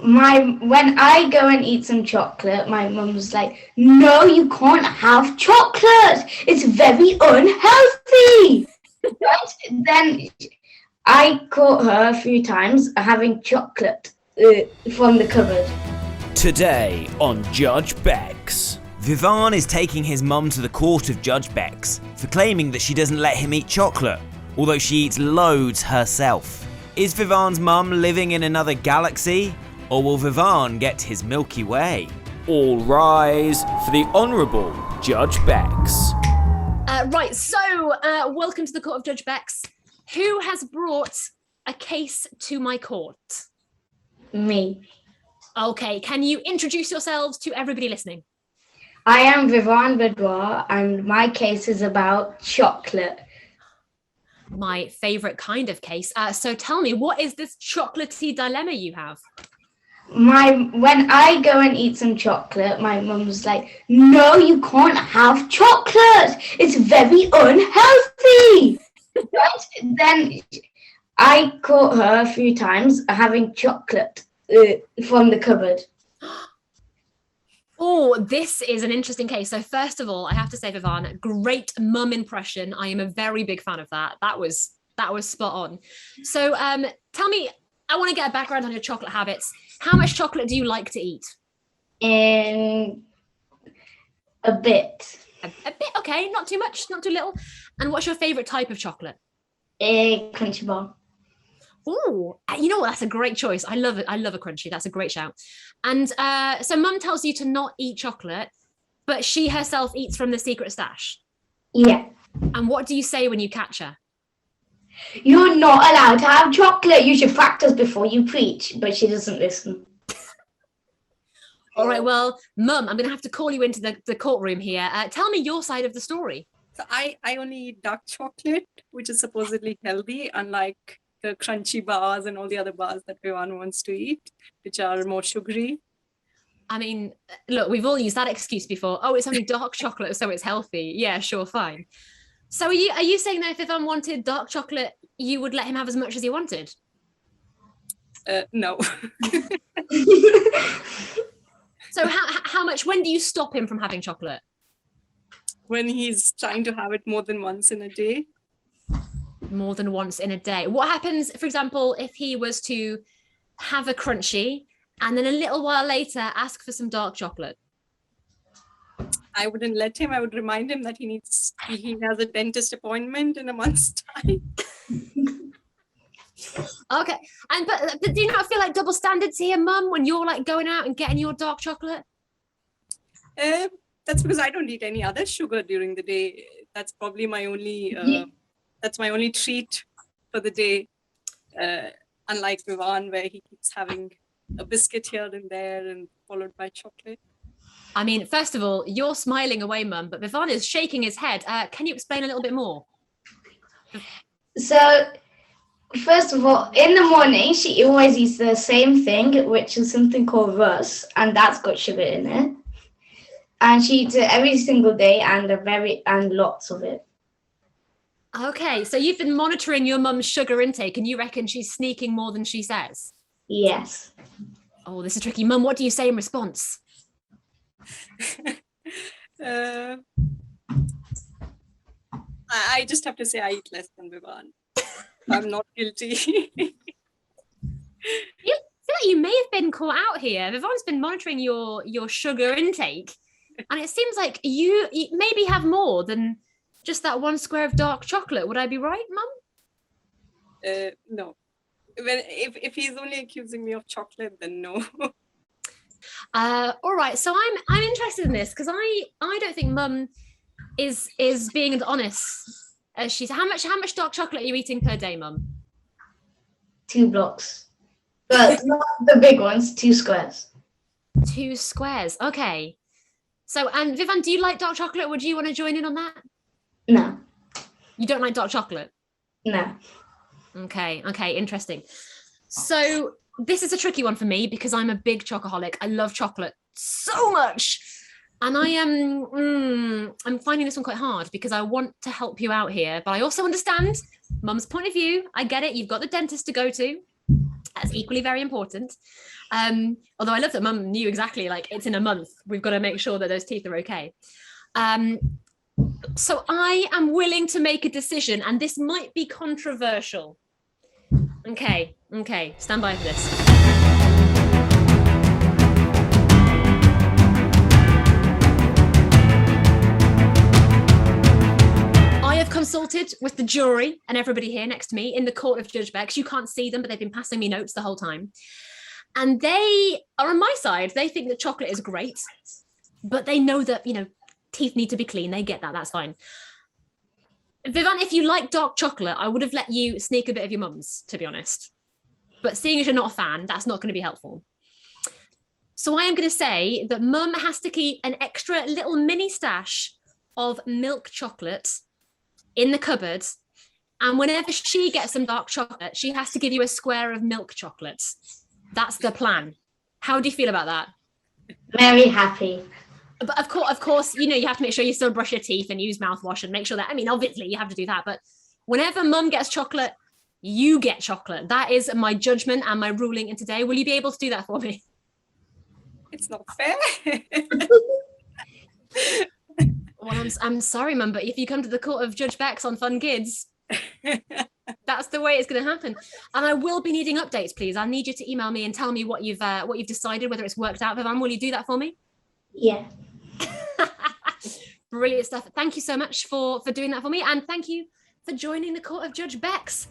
When I go and eat some chocolate, my mum's like, "No, you can't have chocolate. It's very unhealthy." But then I caught her a few times having chocolate from the cupboard. Today on Judge Bex. Vivaan is taking his mum to the court of Judge Bex for claiming that she doesn't let him eat chocolate, although she eats loads herself. Is Vivaan's mum living in another galaxy, or will Vivaan get his Milky Way? All rise for the Honourable Judge Bex. Welcome to the court of Judge Bex. Who has brought a case to my court? Me. Okay, can you introduce yourselves to everybody listening? I am Vivaan Bidwar, and my case is about chocolate. My favourite kind of case. So tell me, what is this chocolatey dilemma you have? When I go and eat some chocolate, my mum's like, "No, you can't have chocolate. It's very unhealthy." But then I caught her a few times having chocolate from the cupboard. Oh, this is an interesting case. So first of all, I have to say, Vivaan, great mum impression. I am a very big fan of that. That was spot on. So tell me, I want to get a background on your chocolate habits. How much chocolate do you like to eat? A bit. A bit, okay, not too much, not too little. And what's your favourite type of chocolate? A crunchy bar. Oh, you know what? That's a great choice. I love it. I love a crunchy. That's a great shout. And so mum tells you to not eat chocolate, but she herself eats from the secret stash. Yeah. And what do you say when you catch her? "You're not allowed to have chocolate. You should practice before you preach." But she doesn't listen. All right, well, mum, I'm going to have to call you into the courtroom here. Tell me your side of the story. So I only eat dark chocolate, which is supposedly healthy, unlike the crunchy bars and all the other bars that Vivaan wants to eat, which are more sugary. I mean, look, we've all used that excuse before. Oh, it's only dark chocolate, so it's healthy. Yeah, sure, fine. So are you saying that if Vivaan wanted dark chocolate, you would let him have as much as he wanted? No. So how much, when do you stop him from having chocolate? When he's trying to have it more than once in a day. More than once in a day. What happens, for example, if he was to have a crunchy and then a little while later ask for some dark chocolate? I wouldn't let him. I would remind him that he has a dentist appointment in a month's time. Okay. But do you not feel like double standards here, mum, when you're like going out and getting your dark chocolate? That's because I don't eat any other sugar during the day. That's probably my only that's my only treat for the day. Unlike Vivaan, where he keeps having a biscuit here and there and followed by chocolate. I mean, first of all, you're smiling away, mum, but Vivaan is shaking his head. Can you explain a little bit more? So, first of all, in the morning, she always eats the same thing, which is something called Russ, and that's got sugar in it. And she eats it every single day and lots of it. Okay, so you've been monitoring your mum's sugar intake and you reckon she's sneaking more than she says? Yes. Oh, this is tricky. Mum, what do you say in response? I just have to say I eat less than Vivaan. I'm not guilty. You feel like you may have been caught out here. Vivaan's been monitoring your sugar intake, and it seems like you maybe have more than just that one square of dark chocolate. Would I be right, mum? No. If he's only accusing me of chocolate, then no. All right. So I'm interested in this because I don't think mum is being as honest as she's. How much dark chocolate are you eating per day, mum? 2 blocks. But not the big ones, 2 squares. 2 squares. Okay. So, and Vivaan, do you like dark chocolate? Would you want to join in on that? No. You don't like dark chocolate? No. Okay, interesting. So this is a tricky one for me because I'm a big chocoholic. I love chocolate so much. And I'm finding this one quite hard because I want to help you out here, but I also understand mum's point of view. I get it. You've got the dentist to go to. That's equally very important. Although I love that mum knew exactly, like, it's in a month. We've got to make sure that those teeth are okay. So I am willing to make a decision, and this might be controversial. Okay, stand by for this. I have consulted with the jury and everybody here next to me in the court of Judge Bex. You can't see them, but they've been passing me notes the whole time. And they are on my side. They think that chocolate is great, but they know that, teeth need to be clean. They get that. That's fine. Vivaan, if you like dark chocolate, I would have let you sneak a bit of your mum's, to be honest. But seeing as you're not a fan, that's not going to be helpful. So I am going to say that mum has to keep an extra little mini stash of milk chocolate in the cupboard. And whenever she gets some dark chocolate, she has to give you a square of milk chocolate. That's the plan. How do you feel about that? Very happy. But of course, you have to make sure you still brush your teeth and use mouthwash and make sure that, obviously you have to do that. But whenever mum gets chocolate, you get chocolate. That is my judgment and my ruling in today. Will you be able to do that for me? It's not fair. Well, I'm sorry, mum, but if you come to the court of Judge Bex on Fun Kids, that's the way it's going to happen. And I will be needing updates, please. I need you to email me and tell me what you've decided, whether it's worked out. Vivaan, will you do that for me? Yeah. Brilliant stuff. Thank you so much for doing that for me. And thank you for joining the court of Judge Bex.